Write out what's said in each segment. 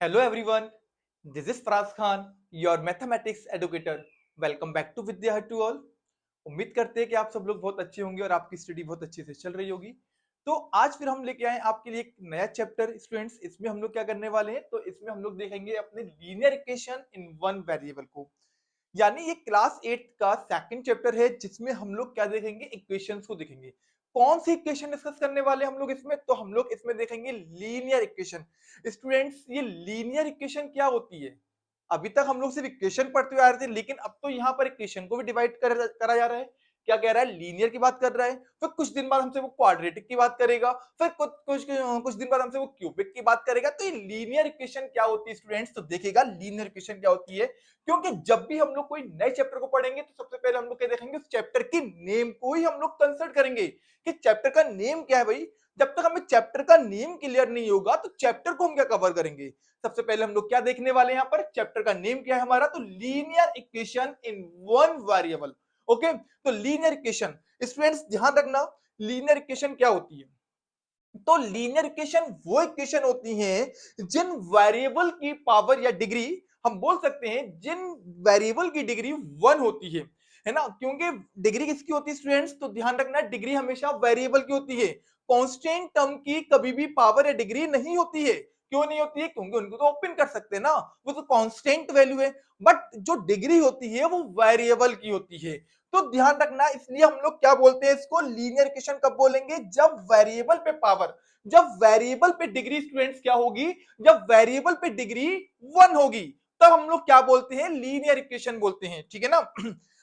Hello everyone, this is Faraz Khan, your mathematics educator. Welcome back to Vidya Hut to all. उम्मीद करते हैं कि आप सब लोग बहुत अच्छे होंगे और आपकी स्टडी बहुत अच्छे से चल रही होगी। तो आज फिर हम लेके आए आपके लिए एक नया चैप्टर स्टूडेंट्स। इसमें हम लोग क्या करने वाले हैं, तो इसमें हम लोग देखेंगे अपने linear equation in one variable को। यानी ये क्लास 8 का सेकंड चैप्टर है जिसमें हम लोग क्या देखेंगे, इक्वेशंस को देखेंगे। कौन सी इक्वेशन डिस्कस करने वाले हम लोग इसमें, तो हम लोग इसमें देखेंगे लीनियर इक्वेशन। स्टूडेंट्स, ये लीनियर इक्वेशन क्या होती है? अभी तक हम लोग सिर्फ इक्वेशन पढ़ते हुए आ रहे थे, लेकिन अब तो यहाँ पर इक्वेशन को भी डिवाइड करा जा रहा है। क्या कह रहा है? लीनियर की बात कर रहा है। फिर कुछ दिन बाद हमसे वो क्वाड्रेटिक की बात करेगा, फिर कुछ दिन बाद हमसे वो क्यूबिक की बात करेगा। तो ये लीनियर इक्वेशन क्या होती है स्टूडेंट्स, तो देखिएगा लीनियर इक्वेशन क्या होती है। क्योंकि जब भी हम लोग कोई नए चैप्टर को पढ़ेंगे तो सबसे पहले हम लोग क्या देखेंगे, उस चैप्टर की नेम को ही हम लोग कंसल्ट करेंगे कि चैप्टर का नेम क्या है भाई। जब तक हमें चैप्टर का नेम क्लियर नहीं होगा तो चैप्टर को हम क्या कवर करेंगे। सबसे पहले हम लोग क्या देखने वाले हैं, यहाँ पर चैप्टर का नेम क्या है हमारा, तो linear equation in one variable. Okay, तो लीनियर इक्वेशन स्टूडेंट्स ध्यान रखना, लीनियर इक्वेशन क्या होती है। तो लीनियर इक्वेशन वो इक्वेशन होती हैं जिन वेरिएबल की पावर या डिग्री, हम बोल सकते हैं जिन वेरिएबल की डिग्री वन होती है ना। क्योंकि डिग्री किसकी होती है स्टूडेंट्स, तो ध्यान रखना डिग्री हमेशा वेरिएबल की होती है। कांस्टेंट टर्म की कभी भी पावर या डिग्री नहीं होती है। क्यों नहीं होती है? क्योंकि उनको तो ओपन कर सकते हैं ना, वो तो कांस्टेंट वैल्यू है। बट जो डिग्री होती है वो वेरिएबल की होती है। तो ध्यान रखना, इसलिए हम लोग क्या बोलते हैं इसको, लीनियर इक्वेशन कब बोलेंगे, जब वेरिएबल पे पावर, जब वेरिएबल पे डिग्री स्टूडेंट्स क्या होगी, जब वेरिएबल पे डिग्री वन होगी, तब हम लोग क्या बोलते हैं, लीनियर इक्वेशन बोलते हैं। ठीक है ना।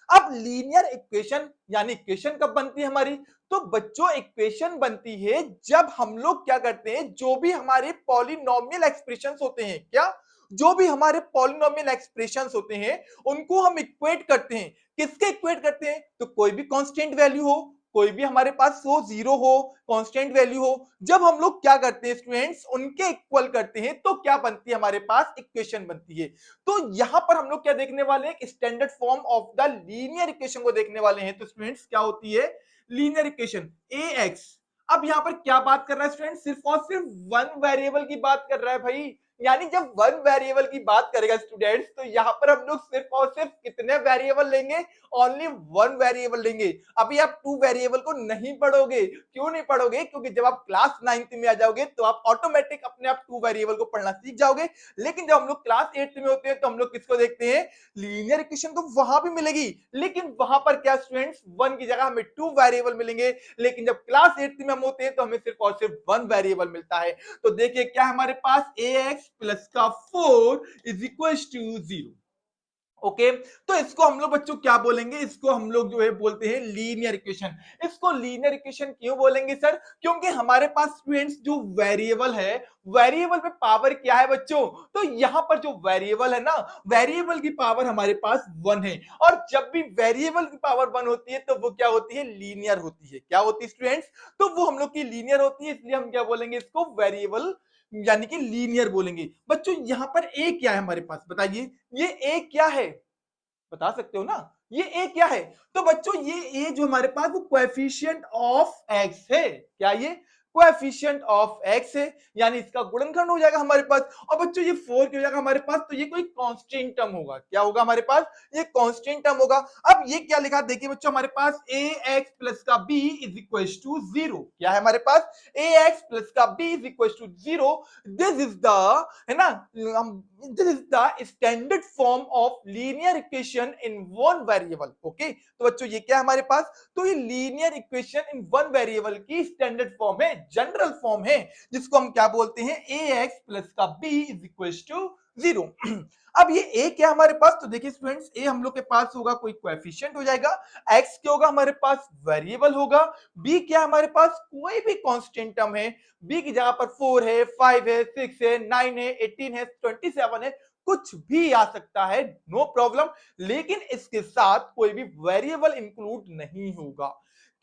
अब लीनियर इक्वेशन यानी इक्वेशन कब बनती है हमारी, तो बच्चों इक्वेशन बनती है जब हम लोग क्या करते हैं, जो भी हमारे पॉलिनोमियल एक्सप्रेशंस होते हैं, क्या, जो भी हमारे पॉलिनोमियल एक्सप्रेशंस होते हैं उनको हम इक्वेट करते हैं। किसके इक्वेट करते हैं, तो कोई भी कांस्टेंट वैल्यू हो, कोई भी हमारे पास वो जीरो हो, कांस्टेंट वैल्यू हो, जब हम लोग क्या करते हैं स्टूडेंट्स, उनके इक्वल करते हैं तो क्या बनती है हमारे पास, इक्वेशन बनती है। तो यहां पर हम लोग क्या देखने वाले हैं, standard form of the linear equation को देखने वाले हैं। तो स्टूडेंट्स क्या होती है लीनियर इक्वेशन, ए एक्स। अब यहां पर क्या बात कर रहा है स्टूडेंट, सिर्फ और सिर्फ वन वेरिएबल की बात कर रहा है भाई। यानी जब वन वेरिएबल की बात करेगा स्टूडेंट्स, तो यहां पर हम लोग सिर्फ और सिर्फ कितने वेरिएबल लेंगे, ओनली वन वेरिएबल लेंगे। अभी आप टू वेरिएबल को नहीं पढ़ोगे। क्यों नहीं पढ़ोगे, क्योंकि जब आप क्लास 9th में आ जाओगे तो आप ऑटोमेटिक अपने आप टू वेरिएबल को पढ़ना सीख जाओगे। लेकिन जब हम लोग क्लास 8th में होते हैं तो हम लोग किसको देखते हैं, लीनियर इक्वेशन तो वहां भी मिलेगी, लेकिन वहां पर क्या स्टूडेंट्स, वन की जगह हमें टू वेरिएबल मिलेंगे। लेकिन जब क्लास 8th में हम होते हैं तो हमें सिर्फ और सिर्फ वन वेरिएबल मिलता है। तो देखिए क्या हमारे पास, ए एक्स प्लस का 4 इज इक्वल टू 0। ओके, तो इसको हम लोग बच्चों क्या बोलेंगे, इसको हम लोग जो है बोलते हैं लीनियर इक्वेशन। इसको लीनियर इक्वेशन क्यों बोलेंगे सर, क्योंकि हमारे पास स्टूडेंट्स जो वेरिएबल है, वेरिएबल में पावर क्या है बच्चों, तो यहां पर जो वेरिएबल है ना, वेरिएबल की पावर हमारे पास वन है। और जब भी वेरिएबल की पावर वन होती है तो वो क्या होती है, लीनियर होती है। क्या होती है स्टूडेंट्स, तो वो हम लोग की लीनियर होती है। इसलिए हम क्या बोलेंगे इसको, वेरिएबल यानी कि लीनियर बोलेंगे। बच्चों यहां पर ए क्या है हमारे पास, बताइए ये ए क्या है, बता सकते हो ना, ये ए क्या है। तो बच्चों ये ए जो हमारे पास वो कोएफिशिएंट ऑफ एक्स है। क्या ये कोएफिशिएंट ऑफ एक्स है, यानी इसका गुणनखंड हो जाएगा हमारे पास। और बच्चों ये 4 क्यों हो जाएगा हमारे पास, तो ये कोई कांस्टेंट टर्म होगा। क्या होगा हमारे पास, ये कांस्टेंट टर्म होगा। अब ये क्या लिखा, देखिए बच्चों हमारे पास ए एक्स प्लस का बी इज इक्वल टू 0। क्या है हमारे पास, ए एक्स प्लस का b is equal to 0। This is the, है ना, this is the standard form of linear equation in one variable. Okay, तो बच्चों ये क्या है हमारे पास, तो ये linear equation in one variable की स्टैंडर्ड फॉर्म है, जनरल फॉर्म है, जिसको हम क्या बोलते हैं, ए एक्स प्लस का बी इज इक्वल टू 0। अब ये ए क्या हमारे पास, तो देखिए स्टूडेंट्स ए हम लोग के पास होगा कोई कोएफिशिएंट हो जाएगा, एक्स क्या होगा हमारे पास, वेरिएबल होगा, बी क्या हमारे पास, कोई भी कांस्टेंट टर्म है। बी की जगह पर 4 है, 5 है, 6 है, 9 है, 18 है, 27 है, कुछ भी आ सकता है, नो प्रॉब्लम। लेकिन इसके साथ कोई भी वेरिएबल इंक्लूड नहीं होगा,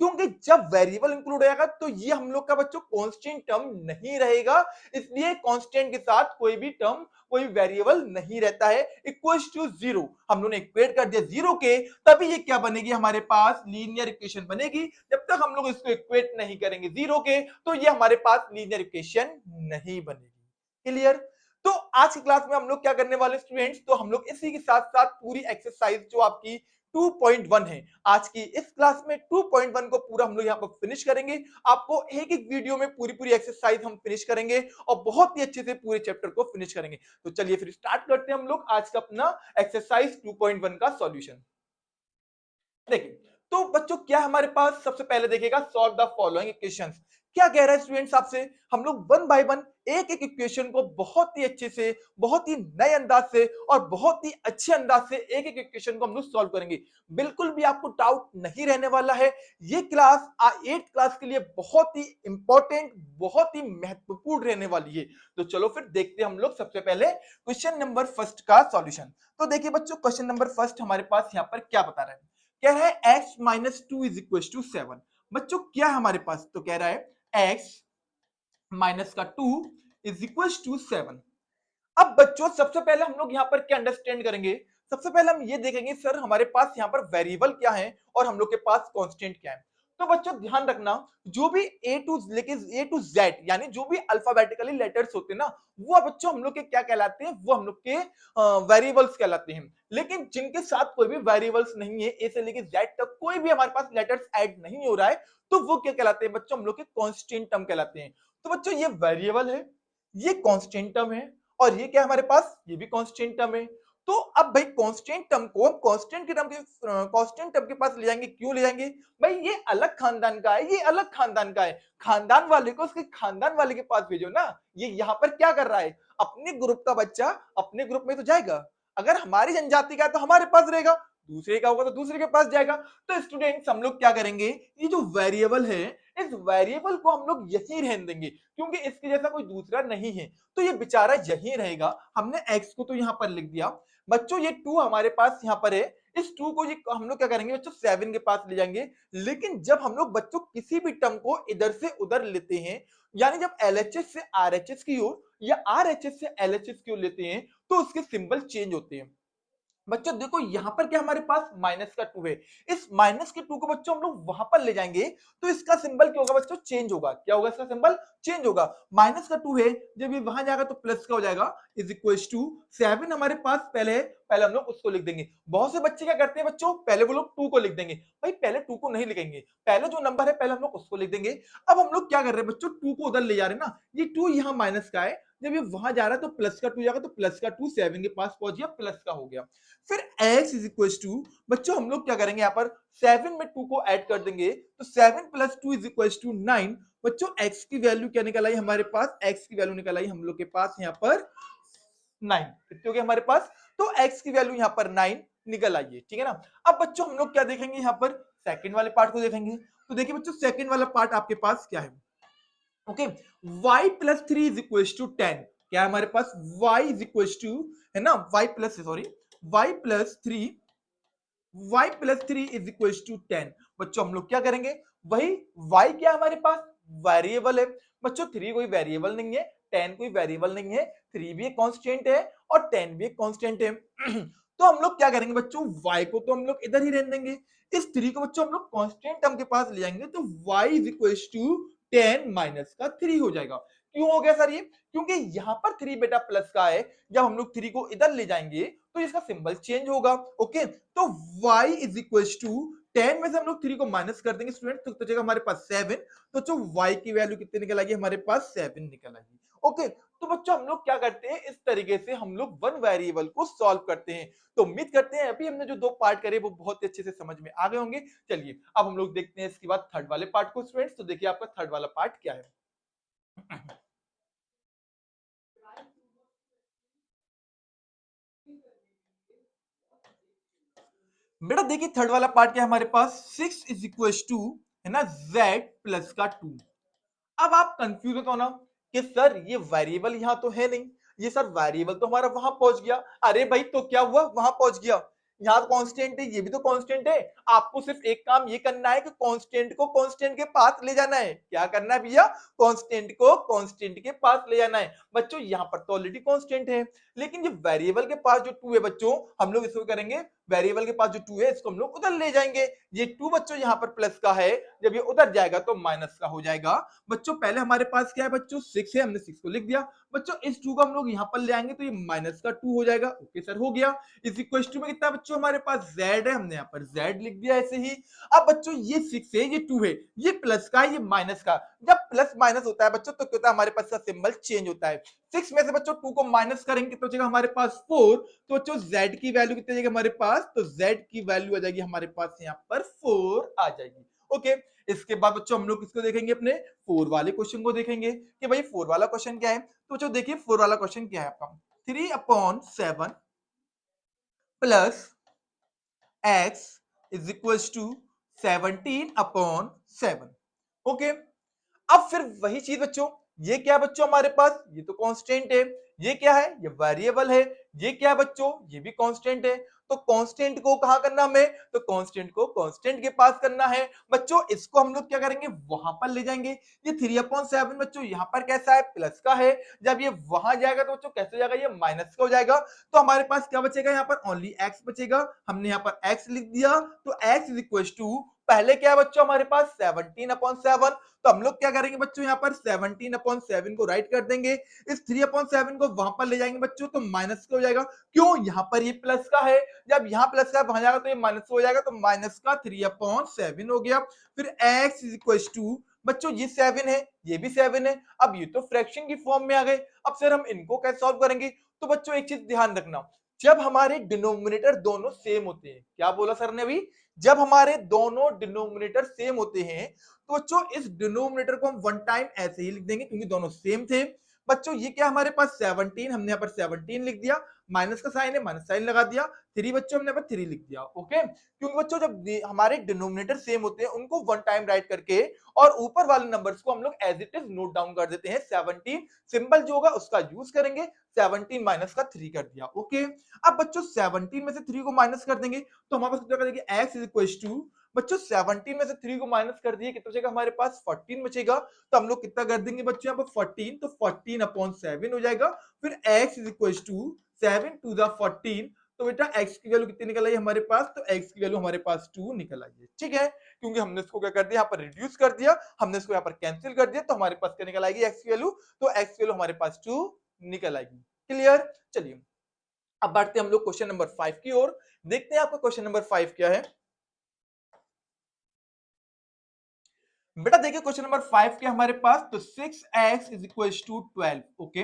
क्योंकि जब वेरिएबल इंक्लूड हो जाएगा तो ये हम लोग का बच्चों कांस्टेंट टर्म नहीं रहेगा। इसलिए कांस्टेंट के साथ कोई भी टर्म, कोई वेरिएबल नहीं रहता है। इक्वल्स टू 0 हम लोगों ने इक्वेट कर दिया 0 के, तभी ये क्या बनेगी हमारे पास, लीनियर इक्वेशन बनेगी। जब तक हम लोग इसको इक्वेट नहीं करेंगे 0 के, तो ये हमारे पास लीनियर इक्वेशन नहीं बनेगी। क्लियर। तो आज की क्लास में हम लोग क्या करने वाले स्टूडेंट्स, तो हम लोग इसी के साथ साथ पूरी एक्सरसाइज जो आपकी 2.1 है, आज की इस क्लास में 2.1 को पूरा हम लोग यहाँ पर फिनिश करेंगे। आपको एक एक वीडियो में पूरी पूरी एक्सरसाइज हम फिनिश करेंगे और बहुत ही अच्छे से पूरे चैप्टर को फिनिश करेंगे। तो चलिए फिर स्टार्ट करते हैं हम लोग आज का अपना एक्सरसाइज 2.1 का सॉल्यूशन। देखिए, तो बच्चों क्या हमारे पास, सबसे पहले देखिएगा सॉल्व द फॉलोइंग इक्वेशंस। क्या कह रहा है स्टूडेंट्स आपसे, हम लोग वन बाय वन एक एक इक्वेशन को बहुत ही अच्छे से, बहुत ही नए अंदाज से और बहुत ही अच्छे अंदाज से एक एक इक्वेशन को हम लोग सॉल्व करेंगे। बिल्कुल भी आपको डाउट नहीं रहने वाला है। ये क्लास 8th क्लास के लिए बहुत ही इंपॉर्टेंट, बहुत ही महत्वपूर्ण रहने वाली है। तो चलो फिर देखते हैं हम लोग सबसे पहले क्वेश्चन नंबर फर्स्ट का सॉल्यूशन। तो देखिए बच्चों, क्वेश्चन नंबर फर्स्ट हमारे पास यहाँ पर क्या बता रहा है, कह रहा है x minus two is equal to 7। बच्चों क्या हमारे पास, तो कह रहा है x माइनस का 2 इज इक्वल टू 7। अब बच्चों सबसे पहले हम लोग यहाँ पर क्या अंडरस्टैंड करेंगे, सबसे पहले हम ये देखेंगे सर हमारे पास यहाँ पर वेरिएबल क्या है और हम लोग के पास कांस्टेंट क्या है। तो बच्चों ध्यान रखना, जो भी ए टू जेड यानी जो भी अल्फाबेटिकली लेटर्स होते हैं ना, वो बच्चों हम लोग के क्या कहलाते हैं, वो हम लोग के वेरिएबल्स कहलाते हैं। लेकिन जिनके साथ कोई भी वेरिएबल्स नहीं है, ए से लेके जेड तक कोई भी हमारे पास लेटर्स ऐड नहीं हो रहा है, तो वो क्या कहलाते हैं बच्चों, हम लोग के कांस्टेंट टर्म कहलाते हैं। तो बच्चों ये वेरिएबल है, ये कांस्टेंट टर्म है और ये क्या हमारे पास, ये भी कांस्टेंट टर्म है। तो अब भाई कांस्टेंट टर्म को हम कांस्टेंट टर्म के पास ले जाएंगे, क्यों ले जाएंगे भाई, ये अलग खानदान का है, ये अलग खानदान का है, खानदान वाले को उसके खानदान वाले के पास भेजो ना। ये यहाँ पर क्या कर रहा है, अपने ग्रुप का बच्चा अपने ग्रुप में तो जाएगा, अगर हमारी जनजाति का है तो हमारे पास रहेगा, दूसरे का होगा तो दूसरे के पास जाएगा। तो स्टूडेंट्स हम लोग क्या करेंगे, ये जो वेरिएबल है, इस वेरिएबल को हम लोग यही रहने देंगे क्योंकि इसके जैसा कोई दूसरा नहीं है, तो ये बेचारा यही रहेगा। हमने x को तो यहाँ पर लिख दिया बच्चों, ये 2 हमारे पास यहाँ पर है, इस 2 को ये हम लोग क्या करेंगे बच्चों, 7 के पास ले जाएंगे। लेकिन जब हम लोग बच्चों किसी भी टर्म को इधर से उधर लेते हैं, यानी जब LHS से RHS की ओर या RHS से LHS की ओर लेते हैं, तो उसके सिंबल चेंज होते हैं। बच्चों देखो यहाँ पर क्या हमारे पास माइनस का 2 है, इस माइनस के 2 को बच्चों हम लोग वहां पर ले जाएंगे तो इसका सिंबल क्या होगा बच्चों, चेंज होगा। क्या होगा, इसका सिंबल चेंज होगा। माइनस का 2 है, जब ये वहां जाएगा तो प्लस का हो जाएगा, इज इक्वल टू 7 हमारे पास पहले है, पहले हम लोग उसको लिख देंगे। बहुत से बच्चे क्या करते हैं बच्चों, पहले वो लोग 2 को लिख देंगे, भाई पहले 2 को नहीं लिखेंगे, पहले जो नंबर है पहले हम लोग उसको लिख देंगे। अब हम लोग क्या कर रहे हैं बच्चों, 2 को उधर ले जा रहे हैं ना, ये 2 यहाँ माइनस का है, जब ये वहां जा रहा है तो प्लस का 2 जाएगा, तो प्लस का 2 7 के पास पहुंच गया, प्लस का हो गया। फिर x इज इक्वल टू, बच्चों हम लोग क्या करेंगे यहाँ पर 7 में 2 को ऐड कर देंगे, तो 7 प्लस 2 इज इक्वल टू 9। बच्चों x की वैल्यू क्या निकल आई हमारे पास, x की वैल्यू निकल आई हम लोग के पास यहाँ पर 9, कितने हो गए हमारे पास, तो x की वैल्यू यहाँ पर 9 निकल आई है, ठीक है ना। अब बच्चों हम लोग क्या देखेंगे यहाँ पर, सेकंड वाले पार्ट को देखेंगे। तो देखिए बच्चों सेकंड वाला पार्ट आपके पास क्या है, okay, y plus 3 is equal to 10। क्या है हमारे पास, y इज इक्वल टू, है ना, y plus three is equal to 10। बच्चों हम लोग क्या करेंगे, वही y क्या हमारे पास, वेरिएबल है। बच्चों 3 कोई वेरिएबल नहीं है, 10 कोई वेरिएबल नहीं है, 3 भी एक कांस्टेंट है और 10 भी एक कांस्टेंट है। तो हम लोग क्या करेंगे बच्चों, y को तो हम लोग इधर ही रहने देंगे, इस 3 को बच्चों हम लोग कांस्टेंट टर्म के पास ले जाएंगे, तो y is equal to 10 minus का 3 हो जाएगा। क्यों हो गया सर ये, क्योंकि यहाँ पर 3 बेटा प्लस का है, जब हम लोग 3 को इधर ले जाएंगे तो इसका सिंबल चेंज होगा। ओके, तो y इज इक्वल टू 10 में से हम लोग 3 को माइनस कर देंगे स्टूडेंट, तो बचेगा हमारे पास 7। तो जो y की वैल्यू कितनी निकल आएगी हमारे पास, 7 निकल आएगी। ओके, तो बच्चों हम लोग क्या करते हैं, इस तरीके से हम लोग वन वेरिएबल को सॉल्व करते हैं। तो उम्मीद करते हैं अभी हमने जो 2 पार्ट करे वो बहुत अच्छे से समझ में आ गए होंगे। चलिए अब हम लोग देखते हैं इसके बाद थर्ड वाले पार्ट को स्टूडेंट्स। तो देखिए आपका थर्ड वाला पार्ट क्या है। बेटा देखिए थर्ड वाला पार्ट क्या है हमारे पास, 6 इज इक्वल टू, है ना, z प्लस का 2। अब आप कंफ्यूज हो ना कि सर ये वेरिएबल यहां तो है नहीं, ये सर वेरिएबल तो हमारा वहां पहुंच गया। अरे भाई तो क्या हुआ, वहां पहुंच गया, यहाँ कांस्टेंट है, ये भी तो कांस्टेंट है। आपको सिर्फ एक काम ये करना है कि कांस्टेंट को कांस्टेंट के पास ले जाना है। क्या करना है भैया, कांस्टेंट को कांस्टेंट के पास ले जाना है। बच्चों यहाँ पर तो ऑलरेडी कांस्टेंट है, लेकिन ये वेरिएबल के पास जो 2 है बच्चों, हम लोग इसको करेंगे, वेरिएबल के पास जो 2 है इसको हम लोग उधर ले जाएंगे। ये 2 बच्चों यहाँ पर प्लस का है, जब ये उधर जाएगा तो माइनस का हो जाएगा। बच्चों पहले हमारे पास क्या है बच्चों, 6 है, हमने 6 को लिख दिया। बच्चों इस 2 को हम लोग यहाँ पर ले आएंगे तो ये माइनस का 2 हो जाएगा। ओके सर, हो गया। इस इक्वेशन टू में कितना बच्चों हमारे पास z है, हमने यहाँ पर z लिख दिया ऐसे ही। अब बच्चों ये 6 है, ये 2 है, ये प्लस का है, ये माइनस का। जब प्लस माइनस होता है बच्चों तो क्या होता है, हमारे पास का सिंबल चेंज होता है। 6 में से बच्चों 2 को माइनस करेंगे कितना बचेगा हमारे पास 4। तो बच्चों z की वैल्यू कितनी जाएगी हमारे पास, तो z की वैल्यू आ जाएगी हमारे पास यहाँ पर 4 आ जाएगी। ओके, इसके बाद बच्चों हम लोग किसको देखेंगे, अपने 4 वाले क्वेश्चन को देखेंगे कि भाई 4 वाला क्वेश्चन क्या है। तो बच्चों देखिए 4 वाला क्वेश्चन क्या है आपका, 3/7 plus x is equal to 17/7। Okay, अब फिर वही चीज बच्चों, ये क्या है बच्चों हमारे पास, ये तो कांस्टेंट है। ये क्या है, ये वेरिएबल है। ये क्या है बच्चों, ये भी कांस्टेंट है। तो कांस्टेंट को कहां करना हमें, तो कांस्टेंट को कांस्टेंट के पास करना है। बच्चों इसको हम लोग क्या करेंगे, वहां पर ले जाएंगे। ये 3/7 बच्चों यहाँ पर कैसा है, प्लस का है। जब ये वहां जाएगा तो बच्चों कैसे हो जाएगा, ये माइनस का हो जाएगा। तो हमारे पास क्या बचेगा, यहाँ पर ओनली x बचेगा। हमने यहाँ पर x लिख दिया। तो x इज इक्वल टू, पहले क्या है बच्चों हमारे पास 17/7। तो हम लोग क्या करेंगे बच्चों, यहाँ पर 17/7 को राइट कर देंगे। इस 3/7 को वहां पर ले जाएंगे बच्चों तो माइनस का हो जाएगा। क्यों, यहाँ पर ये प्लस का है। जब यहाँ प्लस का वहां जाएगा तो ये माइनस हो जाएगा। तो माइनस का 3/7 हो गया। फिर x इज इक्वल टू, बच्चों ये 7 है, ये भी 7 है। अब ये तो फ्रैक्शन की फॉर्म में आ गए। अब सर हम इनको कैसे सॉल्व करेंगे, तो बच्चों एक चीज ध्यान रखना, जब हमारे डिनोमिनेटर दोनों सेम होते हैं, क्या बोला सर ने अभी, जब हमारे दोनों डिनोमिनेटर सेम होते हैं तो बच्चों इस डिनोमिनेटर को हम वन टाइम ऐसे ही लिख देंगे क्योंकि दोनों सेम थे। बच्चों ये क्या हमारे पास 17, हमने यहाँ पर 17 लिख दिया। माइनस का साइन है, माइनस साइन लगा दिया। 3 बच्चों हमने यहाँ पर 3 लिख दिया। ओके, क्योंकि बच्चों जब हमारे डिनोमिनेटर सेम होते हैं उनको वन टाइम राइट करके और ऊपर वाले नंबर्स को हम लोग as it is note down कर देते हैं। 17 सिंबल जो होगा उसका यूज करेंगे। 17 माइनस का 3 कर दिया। ओके, अब बच्चों 17 में से 3 को माइनस कर देंगे तो हमारे पास क्या करेंगे, x इज इक्वल टू, बच्चों 17 में से 3 को माइनस कर दिए, कितना बचेगा हमारे पास 14 बचेगा। तो हम लोग कितना कर देंगे बच्चों यहाँ पर 14, तो 14/7 हो जाएगा। फिर x is equal to 7 to the 14। तो बेटा x की वैल्यू कितनी निकल आई हमारे पास, तो x की वैल्यू हमारे पास 2 निकल आई है। ठीक है, क्योंकि हमने इसको क्या कर दिया, यहाँ पर रिड्यूस कर दिया, हमने इसको यहाँ पर कैंसिल कर दिया, तो हमारे पास क्या निकल आएगी x की वैल्यू, तो x की वैल्यू हमारे पास 2 निकल आएगी। क्लियर, चलिए अब बढ़ते हैं हम लोग क्वेश्चन नंबर 5 की ओर। देखते हैं आपका क्वेश्चन नंबर 5 क्या है। बेटा देखिए क्वेश्चन नंबर 5 के हमारे पास, तो 6x is equal to 12। Okay,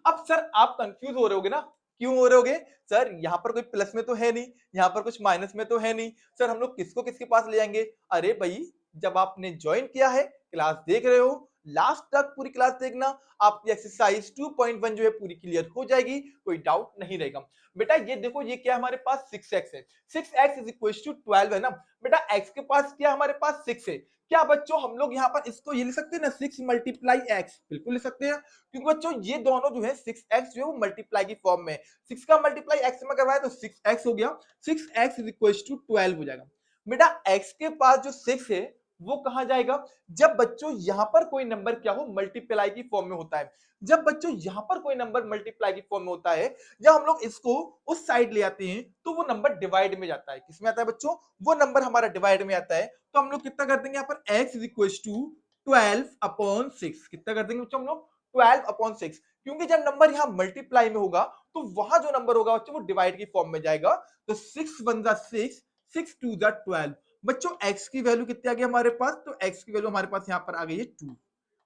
अब सर आप कंफ्यूज हो रहे होगे ना, क्यों हो रहे होगे, सर यहाँ पर कोई प्लस में तो है नहीं, यहाँ पर कुछ माइनस में तो है नहीं, सर हम लोग किसको किसके पास ले जाएंगे। अरे भाई, जब आपने ज्वाइन किया है, क्लास देख रहे हो, लास्ट तक पूरी क्लास देखना, आपकी एक्सरसाइज 2.1 जो है पूरी क्लियर हो जाएगी, कोई डाउट नहीं रहेगा। बेटा ये देखो, ये क्या हमारे पास 6x है, 6x इज इक्वल टू 12 है ना। बेटा x के पास क्या हमारे पास 6 है, क्या बच्चों हम लोग यहाँ पर इसको ये लिख सकते हैं ना, 6 मल्टीप्लाई एक्स, बिल्कुल लिख सकते हैं। क्योंकि बच्चों ये दोनों जो है 6x जो है वो मल्टीप्लाई की फॉर्म में, 6 का मल्टीप्लाई x में करवाए तो 6x हो गया। 6x इज इक्वल टू 12 हो जाएगा। बेटा x के पास जो 6 है वो कहां जाएगा, जब बच्चों यहां पर कोई नंबर क्या हो, मल्टीप्लाई की फॉर्म में होता है। जब बच्चों यहां पर कोई नंबर मल्टीप्लाई की फॉर्म में होता है, जब हम लोग इसको उस साइड ले आते हैं तो वो नंबर डिवाइड में जाता है। किसमें आता है बच्चों, वो नंबर हमारा डिवाइड में आता है। तो हम लोग कितना कर देंगे यहाँ पर, x इज इक्वल टू 12/6, कितना कर देंगे बच्चों हम लोग 12/6, क्योंकि जब नंबर यहाँ मल्टीप्लाई में होगा तो वहां जो नंबर होगा बच्चों वो डिवाइड की फॉर्म में जाएगा। तो 6 1 जा 6, 6 2 जा 12। बच्चों x की वैल्यू कितनी आ गई हमारे पास, तो x की वैल्यू हमारे पास यहाँ पर आ गई है 2।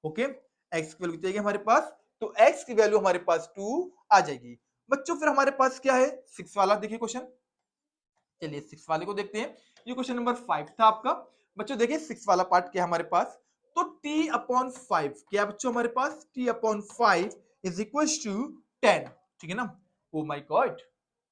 ओके, x की वैल्यू कितनी आ गई हमारे पास, तो x की वैल्यू हमारे पास 2 आ जाएगी। बच्चों फिर हमारे पास क्या है, 6 वाला देखिए क्वेश्चन, चलिए 6 वाले को देखते हैं। ये क्वेश्चन नंबर 5 था आपका। बच्चों देखिए 6 वाला पार्ट क्या है हमारे पास, तो t/5 क्या बच्चों हमारे पास, t/5 इज इक्वल टू 10। ठीक है ना, ओ माय गॉड,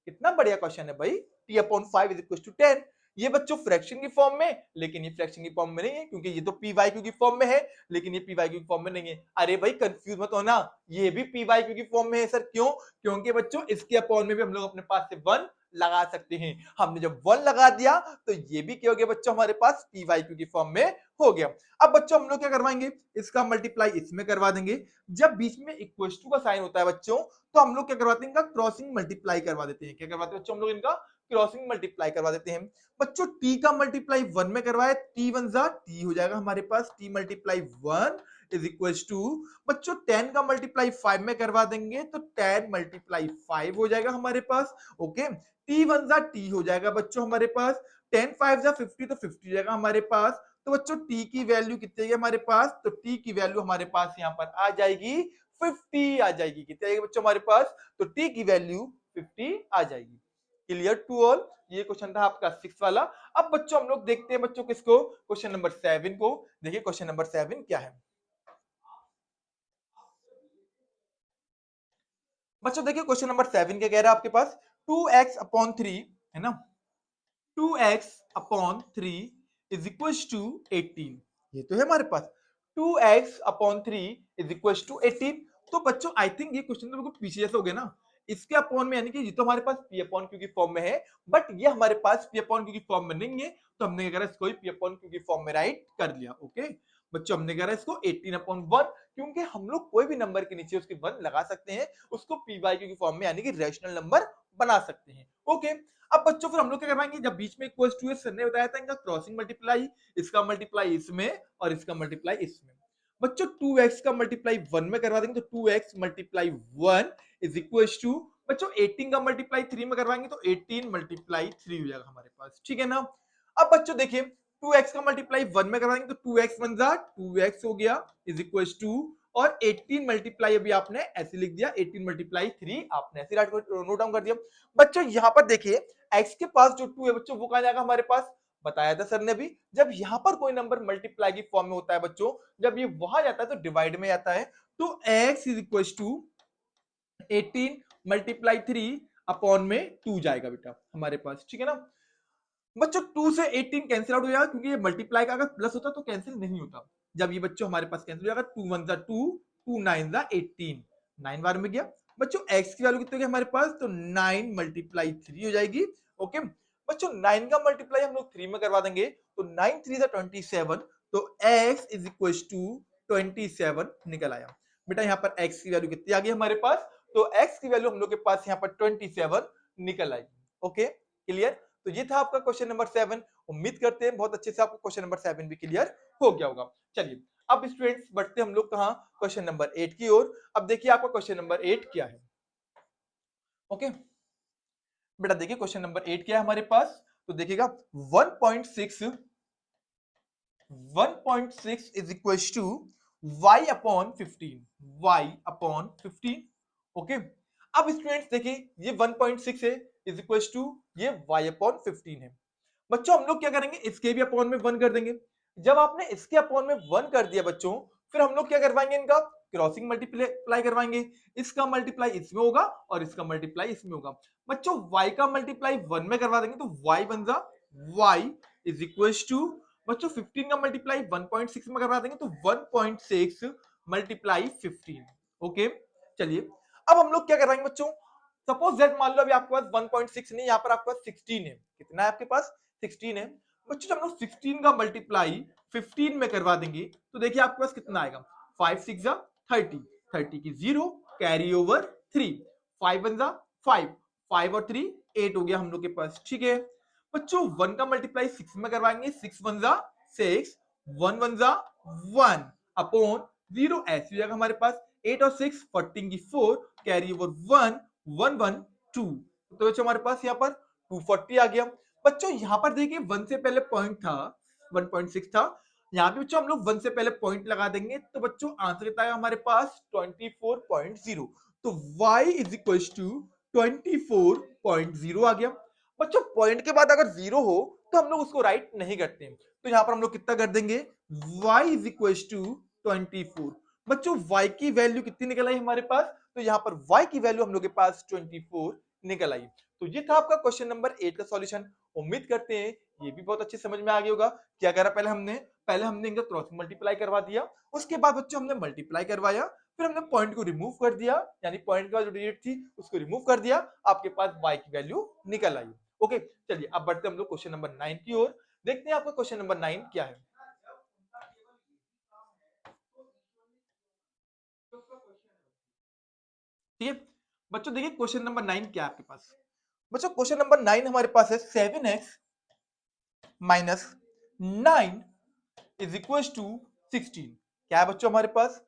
कितना बढ़िया क्वेश्चन है भाई, t/5 इज इक्वल टू 10। ये बच्चों फ्रैक्शन की फॉर्म में, लेकिन ये फ्रैक्शन की फॉर्म में नहीं है क्योंकि ये तो पी वाई क्यू की फॉर्म में है, लेकिन ये पी वाई क्यू की फॉर्म में नहीं है। अरे भाई कंफ्यूज मत होना, ये भी पी वाई क्यू की फॉर्म में है। सर क्यों, क्योंकि बच्चों इसके अपॉन में भी हम लोग अपने पास से 1 लगा सकते हैं। हमने जब 1 लगा दिया तो ये भी क्या हो गया बच्चों, हमारे पास पी वाई क्यू की फॉर्म में हो गया। अब बच्चों हम लोग क्या करवाएंगे, इसका मल्टीप्लाई इसमें करवा देंगे। जब बीच में इक्वल टू का साइन होता है बच्चों, तो हम लोग क्या करवाते हैं, इनका क्रॉसिंग मल्टीप्लाई करवा देते हैं। क्या करवाते हैं बच्चों हम लोग, इनका क्रॉसिंग मल्टीप्लाई करवा देते हैं। बच्चों t का मल्टीप्लाई 1 में करवाए, t 1 जा t हो जाएगा हमारे पास, t multiply 1 is equal to बच्चों 10 का मल्टीप्लाई 5 में करवा देंगे तो 10 मल्टीप्लाई 5 हो जाएगा हमारे पास। ओके, टी वन जा टी हो जाएगा बच्चों हमारे पास, 10 5 जा 50 तो 50 हो जाएगा हमारे पास। तो बच्चों टी की वैल्यू कितनी है हमारे पास, तो टी की वैल्यू हमारे पास यहाँ पर आ जाएगी 50 आ जाएगी। कितनी आएगी बच्चों हमारे पास, तो टी की वैल्यू 50 आ जाएगी। क्लियर टू ऑल, ये क्वेश्चन था आपका 6 वाला। अब बच्चों हम लोग देखते हैं बच्चों किसको, क्वेश्चन नंबर 7 को। देखिए क्वेश्चन नंबर 7 क्या है बच्चों। देखिए क्वेश्चन नंबर 7 क्या कह रहा है आपके पास, 2x अपॉन 3 है ना, 2x upon 3 is equal to 18। ये तो है हमारे पास 2x upon 3 is equal to 18। तो बच्चों आई थिंक ये क्वेश्चन तो बिल्कुल पीछे जैसा हो गया ना, इसके अपॉन में यानी कि ये तो हमारे पास p अपॉन q की फॉर्म में है, बट ये हमारे पास p अपॉन q की फॉर्म में नहीं है, तो हमने क्या करा इसको p अपॉन q की फॉर्म में राइट कर लिया। ओके बच्चों, हमने करा इसको 18 अपॉन 1, क्योंकि हम लोग कोई भी नंबर के नीचे उसकी 1 लगा सकते हैं, उसको p बाई q की फॉर्म में यानी कि रैशनल नंबर बना सकते हैं। ओके, अब बच्चों फिर हम लोग क्या करवाएंगे, जब बीच में इक्वल्स टू है, सर ने बताया था इनका क्रॉसिंग मल्टीप्लाई, इसका मल्टीप्लाई इसमें और इसका मल्टीप्लाई इसमें। बच्चों 2x का मल्टीप्लाई 1 में करवा देंगे तो 2x multiply 1 is equal to बच्चों 18 का मल्टीप्लाई 3 में करवाएंगे तो 18 मल्टीप्लाई 3 हो जाएगा हमारे पास। ठीक है ना। अब बच्चों देखिए 2x का मल्टीप्लाई 1 में करवाएंगे तो 2x 1 जा 2x हो गया इज इक्वल टू, और 18 मल्टीप्लाई अभी आपने ऐसे लिख दिया, 18 मल्टीप्लाई 3 आपने ऐसे नोट डाउन कर दिया। बच्चों यहां पर देखिए x के पास जो 2 है बच्चों वो कहां जाएगा हमारे पास, बताया था सर ने भी, जब यहां पर कोई नंबर मल्टीप्लाई की फॉर्म में होता है बच्चों, जब ये वहां जाता है तो डिवाइड में आता है, तो x is equal to 18 multiply 3 upon में 2 जाएगा बेटा हमारे पास। ठीक है ना बच्चों, 2 से 18 कैंसिल आउट हो जाएगा, क्योंकि ये मल्टीप्लाई का अगर प्लस होता तो कैंसिल नहीं होता। जब ये बच्चों हमारे पास कैंसिल हो जाएगा, 2 1 जा 2, 2 9 जा 18, 9 बार में गया। बच्चों x की वैल्यू कितनी होगी हमारे पास, तो 9 मल्टीप्लाई 3 हो जाएगी। ओके बच्चों 9 का मल्टीप्लाई हम लोग 3 में करवा देंगे तो 9 3 जा 27, तो x इज इक्वल टू 27 निकल आया। बेटा यहाँ पर x की वैल्यू कितनी आ गई हमारे पास, तो x की वैल्यू हम लोग के पास यहाँ पर 27 निकल आई। ओके क्लियर, तो ये था आपका क्वेश्चन नंबर 7। उम्मीद करते हैं बहुत अच्छे से आपको क्वेश्चन नंबर 7 भी क्लियर हो गया होगा। चलिए अब स्टूडेंट्स बढ़ते हम लोग कहां, क्वेश्चन नंबर 8 की ओर। अब देखिए आपका क्वेश्चन नंबर 8 क्या है। ओके बेटा देखिए क्वेश्चन नंबर 8 क्या है हमारे पास, तो देखिएगा 1.6 is equal to y upon 15, y upon 15। Okay अब स्टूडेंट्स देखिए ये 1.6 है इज इक्वल टू ये y अपॉन 15 है। बच्चों हम लोग क्या करेंगे, इसके भी अपॉन में 1 कर देंगे। जब आपने इसके अपॉन में 1 कर दिया बच्चों, फिर हम लोग क्या करवाएंगे, इनका क्रॉसिंग मल्टीप्लाई करवाएंगे। इसका मल्टीप्लाई इसमें होगा और इसका मल्टीप्लाई इसमें होगा। बच्चों y का मल्टीप्लाई 1 में करवा देंगे तो y बन जा y इज इक्वल टू बच्चों 15 का मल्टीप्लाई 1.6 में करवा देंगे तो 1.6 मल्टीप्लाई 15। ओके चलिए अब हम लोग क्या करवाएंगे बच्चों, सपोज दैट मान लो अभी आपके पास 1.6 नहीं, यहाँ पर आपके पास 16 है। कितना है आपके पास, 16 है। बच्चों जब हम लोग 16 का मल्टीप्लाई 15 में करवा देंगे तो देखिए आपके पास कितना आएगा, 5 6 जा 30, 30 की 0 कैरी ओवर 3, 5 1 जा 5, 5 और 3 8 हो गया हम लोग के पास। ठीक है बच्चों 1 का मल्टीप्लाई 6 में करवाएंगे, 6 1 जा 6, 1 1 जा 1 अपॉन 0 ऐसे हो जाएगा हमारे पास, 8 और 6 14 की 4 कैरी ओवर 1 1 1 2, तो बच्चों हमारे पास यहाँ पर 240 आ गया। बच्चों यहाँ पर देखिए 1 से पहले पॉइंट था 1.6 था, यहाँ पे बच्चों हम लोग 1 से पहले पॉइंट लगा देंगे तो बच्चों आंसर कितना आएगा हमारे पास 24.0, तो y इज इक्वल टू 24.0 आ गया। बच्चों पॉइंट के बाद अगर 0 हो तो हम लोग उसको राइट नहीं करते, तो यहाँ पर हम लोग कितना कर देंगे, y इज इक्वल टू 24। बच्चों y की वैल्यू कितनी निकल आई हमारे पास, तो यहाँ पर y की वैल्यू हम लोग के पास 24 निकल आई। तो ये था आपका क्वेश्चन नंबर 8 का सॉल्यूशन। उम्मीद करते हैं ये भी बहुत अच्छे समझ में आ गया होगा। क्या करा पहले हमने इनका क्रॉस मल्टीप्लाई करवा दिया, उसके बाद बच्चों हमने मल्टीप्लाई करवाया, फिर हमने पॉइंट को रिमूव कर दिया, यानी पॉइंट के बाद जो डिजिट थी उसको रिमूव कर दिया, आपके पास y की वैल्यू निकल आई। ओके चलिए अब बढ़ते हम लोग क्वेश्चन नंबर 9 की ओर, देखते हैं आपका क्वेश्चन नंबर 9 क्या है। ठीक है बच्चों देखिए क्वेश्चन नंबर 9 क्या है आपके पास। बच्चों क्वेश्चन नंबर 9 हमारे पास है 7x minus 9 is equal to 16। क्या है बच्चों हमारे पास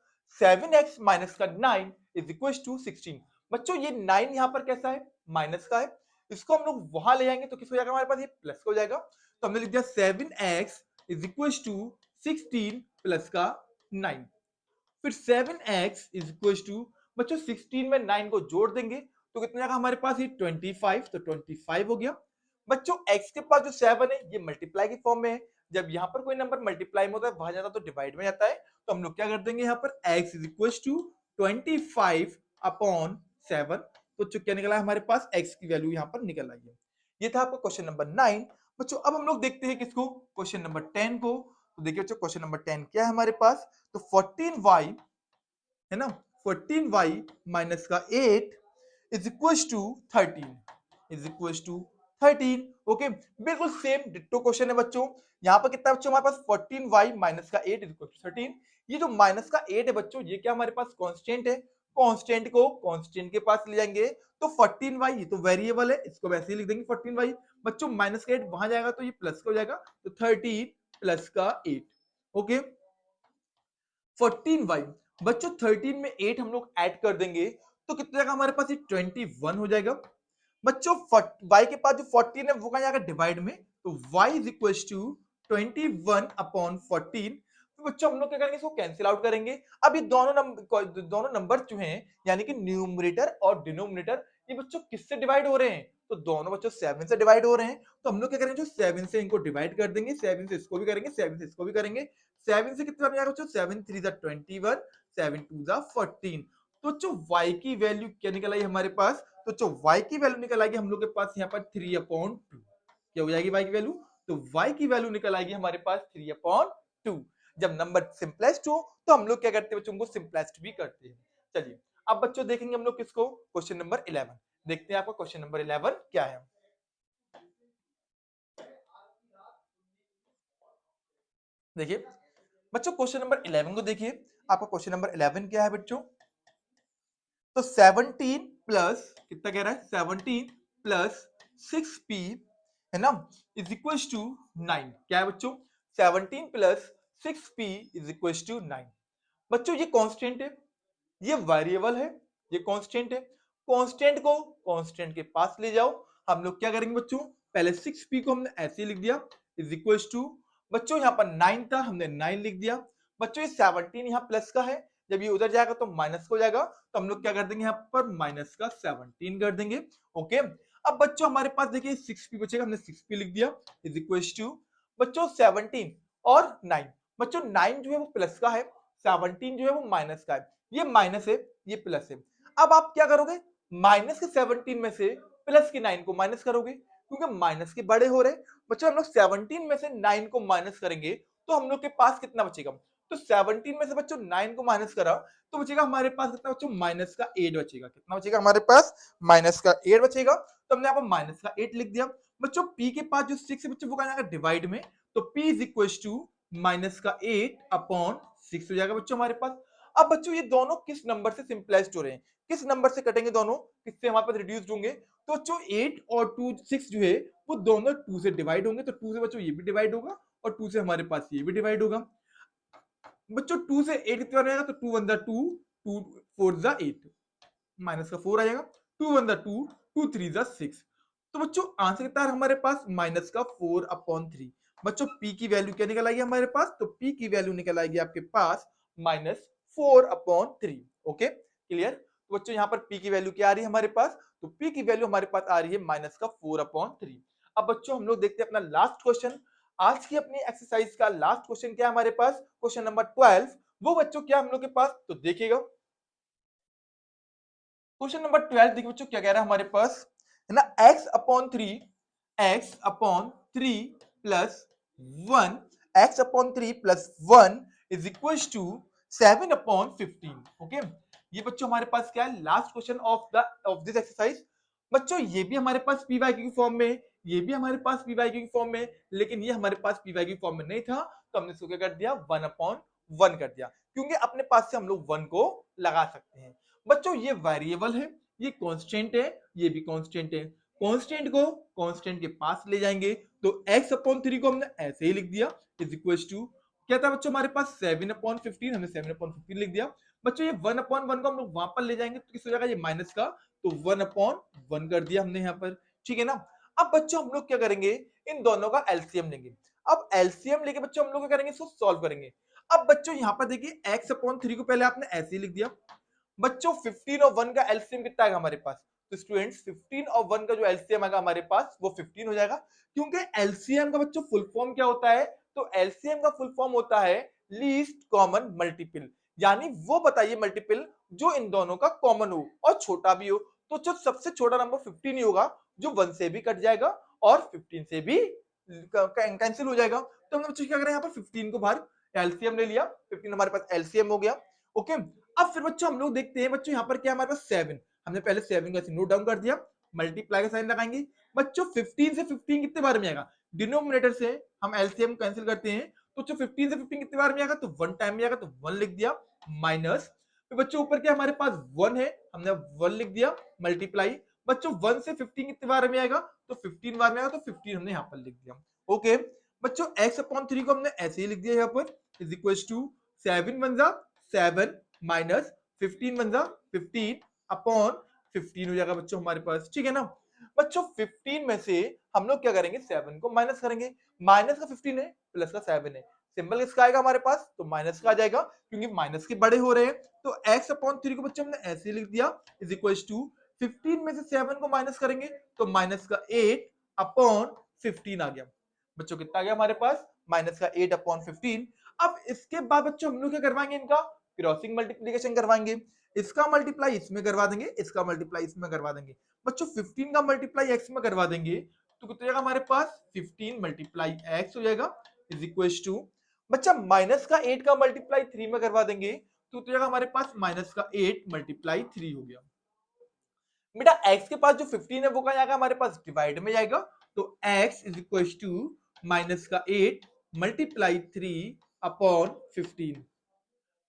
7x माइनस का 9 इज इक्वल टू 16। बच्चों ये 9 यहाँ पर कैसा है, माइनस का है, इसको हम लोग वहां ले जाएंगे तो किस हो जाएगा हमारे पास, ये प्लस का हो जाएगा। तो हमने लिख दिया 7x is equal to 16 plus का 9। फिर 7x इज इक्वल टू बच्चों 16 में 9 को जोड़ देंगे तो कितना जाएगा हमारे पास, ये 25, तो 25 हो गया। बच्चों x के पास जो 7 है ये मल्टीप्लाई की फॉर्म में है, जब यहाँ पर कोई नंबर मल्टीप्लाई में होता है वहां जाता तो डिवाइड में जाता है, तो हम लोग क्या कर देंगे यहाँ पर x is equal to 25 upon 7। तो क्या निकला हमारे पास, x की वैल्यू यहाँ पर निकल आई है। ये था आपका क्वेश्चन नंबर 9। बच्चों अब हम लोग देखते हैं किसको, क्वेश्चन नंबर 10 को। तो देखिए बच्चों क्वेश्चन नंबर 10 क्या है हमारे पास, तो 14y है ना, 14y माइनस का 8 is equal to 13 is equal to 13। Okay, बिल्कुल सेम डिट्टो क्वेश्चन है बच्चों। यहाँ पर कितना बच्चों हमारे पास 14y माइनस का 8 इज इक्वल टू 13। ये जो माइनस का 8 है बच्चों ये क्या हमारे पास कांस्टेंट है, कांस्टेंट को कांस्टेंट के पास ले जाएंगे तो 14y ये तो वेरिएबल है, इसको वैसे ही लिख देंगे 14y। बच्चों माइनस का 8 वहां जाएगा तो ये प्लस का हो जाएगा, तो 13 प्लस का 8। ओके 14y, बच्चों 13 में 8 हम लोग ऐड कर देंगे तो कितना जाएगा हमारे पास, ये 21 हो जाएगा। बच्चों y के पास जो 14 है वो कहां जाएगा, डिवाइड में, तो y is equal to 21 upon 14। तो बच्चों हम लोग क्या करेंगे, इसको कैंसिल आउट करेंगे। अब ये दोनों नंबर जो हैं यानी कि न्यूमरेटर और डिनोमिनेटर, ये बच्चों किससे डिवाइड हो रहे हैं, तो दोनों बच्चों 7 से डिवाइड हो रहे हैं। तो हम लोग क्या करेंगे, जो 7 से इनको डिवाइड कर देंगे, 7 से इसको भी करेंगे, 7 से इसको भी करेंगे। 7 से कितना बनेगा बच्चों, 7 3 21, 7 2 14। तो बच्चों y की वैल्यू क्या निकल आई हमारे पास, तो जो y की वैल्यू निकल आएगी हम लोग के पास यहाँ पर 3/2। क्या हो जाएगी y की वैल्यू, तो y की वैल्यू निकल आएगी हमारे पास 3/2। जब नंबर सिंपलेस्ट हो तो हम लोग क्या करते हैं बच्चों को सिंपलेस्ट भी करते हैं। चलिए अब बच्चों देखेंगे हम लोग किसको, क्वेश्चन नंबर 11। देखते हैं आपका क्वेश्चन नंबर 11 क्या है। देखिए बच्चों क्वेश्चन नंबर 11 को देखिए, आपका क्वेश्चन नंबर 11 क्या है बच्चों, तो 17 प्लस कितना कह रहा है, 17 प्लस 6p है ना इज इक्वल टू 9। क्या है बच्चों, 17 plus 6p is equal to 9। बच्चों ये कांस्टेंट है, ये वेरिएबल है, ये कांस्टेंट है, कांस्टेंट को कांस्टेंट के पास ले जाओ। हम लोग क्या करेंगे बच्चों, पहले 6p को हमने ऐसे लिख दिया इज इक्वल टू, बच्चों यहाँ पर 9 था हमने 9 लिख दिया। बच्चों ये 17 यहाँ प्लस का है, जब ये उधर जाएगा तो माइनस हो जाएगा, तो हम लोग क्या कर देंगे यहाँ पर माइनस का 17 कर देंगे। ओके अब बच्चों हमारे पास देखिए 6p बचेगा, हमने 6p लिख दिया इज इक्वल टू, बच्चों 17 और 9, बच्चों 9 जो है वो प्लस का है, 17 जो है वो माइनस का है, ये माइनस है ये प्लस है। अब आप क्या करोगे, माइनस के 17 में से प्लस के 9 को माइनस करोगे, क्योंकि माइनस के बड़े हो रहे। बच्चों हम लोग 17 में से 9 को माइनस करेंगे तो हम लोग के पास कितना बचेगा, तो 17 में से बच्चों 9 को माइनस करा तो बचेगा हमारे पास कितना बच्चों, माइनस का 8 बचेगा। कितना बचेगा हमारे पास, माइनस का 8 बचेगा। तो हमने यहाँ पर माइनस का 8 लिख दिया। बच्चों p के पास जो 6 है बच्चों वो कहा जाएगा डिवाइड में, तो p is equal to minus का 8 अपॉन 6 हो जाएगा बच्चों हमारे पास। अब बच्चों ये दोनों किस नंबर से सिंपलाइज्ड हो रहे हैं, किस नंबर से कटेंगे दोनों, किससे हमारे पास रिड्यूस्ड होंगे, तो बच्चों 8 और 2 6 जो है वो दोनों 2 से डिवाइड होंगे, तो 2 से बच्चों ये भी डिवाइड होगा और 2 से हमारे पास ये भी डिवाइड होगा। बच्चों 2 से 8 कितना रहेगा, तो 2 1 2, 2 4 8, माइनस का 4 आ जाएगा, 2 1 2, 2 3 6। तो बच्चों आंसर कितना है हमारे पास, माइनस का 4/3। बच्चों p की वैल्यू क्या निकल आएगी हमारे पास, तो p की वैल्यू निकल आएगी आपके पास माइनस 4/3। Okay clear. तो बच्चों यहाँ पर p की वैल्यू क्या आ रही है हमारे पास, तो p की वैल्यू हमारे पास आ रही है माइनस का 4/3। अब बच्चों हम लोग देखते हैं अपना लास्ट क्वेश्चन। आज की अपनी एक्सरसाइज का लास्ट क्वेश्चन क्या है हमारे पास, क्वेश्चन नंबर 12। वो बच्चों क्या हम लोग के पास, तो देखिएगा क्वेश्चन नंबर 12 देखिए बच्चों क्या कह रहा है हमारे पास, है ना x/3 plus 1, x/3 plus 1 is equal to 7/15। Okay ये बच्चों हमारे पास क्या है, last question of this exercise. बच्चों ये भी हमारे पास पी वाई की फॉर्म में, ये भी हमारे पास पी वाई की फॉर्म में, लेकिन ये हमारे पास पी वाई की फॉर्म में नहीं था, तो हमने इसको क्या कर दिया 1/1 कर दिया, क्योंकि अपने पास से हम लोग 1 को लगा सकते हैं। बच्चों ये वेरिएबल है, ये कांस्टेंट है, ये भी कांस्टेंट है, कांस्टेंट को कांस्टेंट के पास ले जाएंगे तो x/3 को हमने ऐसे ही लिख दिया इज इक्वल टू क्या था बच्चों हमारे पास 7/15, हमने 7/15 लिख दिया। बच्चों ये 1/1 को हम लोग वहां पर ले जाएंगे तो किस हो जाएगा, ये माइनस का, तो 1/1 कर दिया हमने यहाँ पर, ठीक है ना। अब बच्चों हम लोग क्या करेंगे, इन दोनों का एलसीएम लेंगे। अब एलसीएम लेके बच्चों हम लोग क्या करेंगे, इसको सॉल्व करेंगे। अब बच्चों यहाँ पर देखिए x/3 को पहले आपने ऐसे ही लिख दिया। बच्चों 15 और 1 का एलसीएम कितना आएगा हमारे पास, तो स्टूडेंट्स 15 और 1 का जो एलसीएम आएगा हमारे पास वो 15 हो जाएगा, क्योंकि एलसीएम का बच्चों फुल फॉर्म क्या होता है, तो एलसीएम का फुल फॉर्म होता है लीस्ट कॉमन मल्टीपल, यानी वो बताइए मल्टीपल जो इन दोनों का कॉमन हो और छोटा भी हो। तो जो सबसे छोटा नंबर 15 ही होगा, जो 1 से भी कट जाएगा और 15 से भी कैंसिल हो जाएगा। तो हम बच्चों क्या करें, यहाँ पर 15 को बाहर एलसीएम ले लिया, 15 हमारे पास एलसीएम हो गया। ओके, अब फिर बच्चों हम लोग देखते हैं बच्चों यहाँ पर क्या हमारे पास 7, हमने पहले 7 का नोट डाउन कर दिया, मल्टीप्लाई का साइन लगाएंगे। बच्चों 15 से 15 कितने बार में आएगा, डिनोमिनेटर से हम एलसीएम कैंसिल करते हैं, तो जो 15 से 15 कितने बार में आएगा, तो 1 टाइम में आएगा, तो 1 लिख दिया, माइनस फिर बच्चों ऊपर क्या हमारे पास 1 है, हमने 1 लिख दिया, मल्टीप्लाई बच्चों 1 से 15 कितने बार में आएगा, तो 15 बार में आएगा, तो 15 हमने यहाँ पर लिख दिया। ओके बच्चों x/3 को हमने ऐसे ही लिख दिया यहाँ पर, इज इक्वल टू 7 1 जा 7 माइनस 15 1 जा 15 अपॉन 15 हो जाएगा बच्चों हमारे पास, ठीक है ना। बच्चों 15 में से हम लोग क्या करेंगे, 7 को माइनस करेंगे, माइनस का 15 है प्लस का 7 है, सिंबल किसका आएगा हमारे पास, तो माइनस का आ जाएगा, क्योंकि माइनस के बड़े हो रहे हैं। तो x/3 को बच्चों हमने ऐसे लिख दिया, इज इक्वल टू 15 में से 7 को माइनस करेंगे तो माइनस का 8 अपॉन 15 आ गया। बच्चों कितना आ गया हमारे पास, माइनस का 8 अपॉन 15। अब इसके बाद बच्चों हम लोग क्या करवाएंगे, इनका क्रॉसिंग मल्टीप्लीकेशन करवाएंगे, इसका मल्टीप्लाई इसमें करवा देंगे, इसका मल्टीप्लाई इसमें करवा देंगे। बच्चों 15 का मल्टीप्लाई एक्स में करवा देंगे तो कितना जाएगा हमारे पास, 15 मल्टीप्लाई एक्स हो जाएगा, इज इक्वल टू बच्चा माइनस का 8 का मल्टीप्लाई 3 में करवा देंगे तो कितना जाएगा हमारे पास, माइनस का 8 मल्टीप्लाई 3 हो गया। बेटा x के पास जो 15 है वो कहाँ जाएगा हमारे पास, डिवाइड में जाएगा, तो x is equal to minus का 8 मल्टीप्लाई 3 अपॉन 15,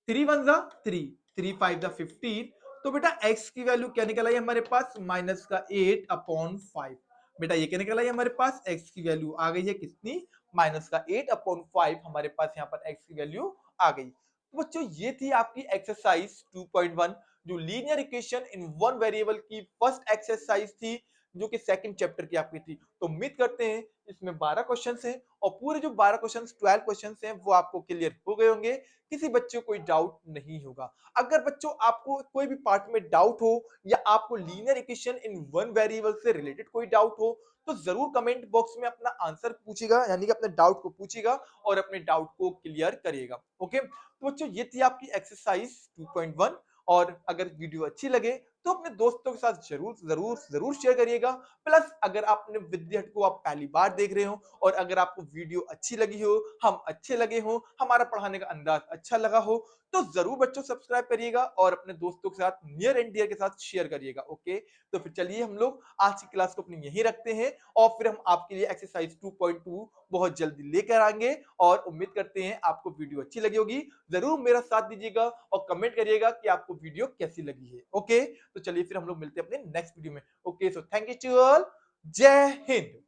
3 1 जा 3, 3 5 जा 15, तो बेटा x की वैल्यू क्या निकल आई हमारे पास, माइनस का 8 अपॉन 5। बेटा ये क्या निकल आई हमारे पास, x की वैल्यू आ गई है कितनी, माइनस का 8 अपॉन 5 हमारे पास यहाँ पर x की वैल्यू आ गई। तो बच्चों ये थी आपकी एक्सरसाइज 2.1 जो linear equation in one variable की फर्स्ट एक्सरसाइज थी, जो कि सेकंड चैप्टर की आपकी थी। तो उम्मीद करते हैं इसमें 12 क्वेश्चंस हैं और पूरे जो 12 क्वेश्चंस 12 क्वेश्चंस हैं वो आपको क्लियर हो गए होंगे, किसी बच्चे को कोई डाउट नहीं होगा। अगर बच्चों आपको कोई भी पार्ट में डाउट हो या आपको linear equation in one variable से रिलेटेड कोई डाउट हो तो जरूर कमेंट बॉक्स में अपना आंसर पूछिएगा, यानी कि अपने डाउट को पूछिएगा और अपने डाउट को क्लियर करिएगा। ओके तो बच्चों ये थी आपकी एक्सरसाइज 2.1 और अगर वीडियो अच्छी लगे तो अपने दोस्तों के साथ जरूर जरूर जरूर शेयर करिएगा। प्लस अगर आपने विद्या हट को आप पहली बार देख रहे हो और अगर आपको वीडियो अच्छी लगी हो, हम अच्छे लगे हो, हमारा पढ़ाने का अंदाज अच्छा लगा हो तो जरूर बच्चों सब्सक्राइब करिएगा और अपने दोस्तों के साथ नियर एंड डियर के साथ शेयर करिएगा। ओके तो फिर चलिए हम लोग आज की क्लास को अपनी यहीं रखते हैं और फिर हम आपके लिए एक्सरसाइज 2.2 बहुत जल्दी लेकर आएंगे और उम्मीद करते हैं आपको वीडियो अच्छी लगी होगी। जरूर मेरा साथ दीजिएगा और कमेंट करिएगा कि आपको वीडियो कैसी लगी है। ओके तो चलिए फिर हम लोग मिलते हैं अपने नेक्स्ट वीडियो में। Okay so thank you to all, जय हिंद।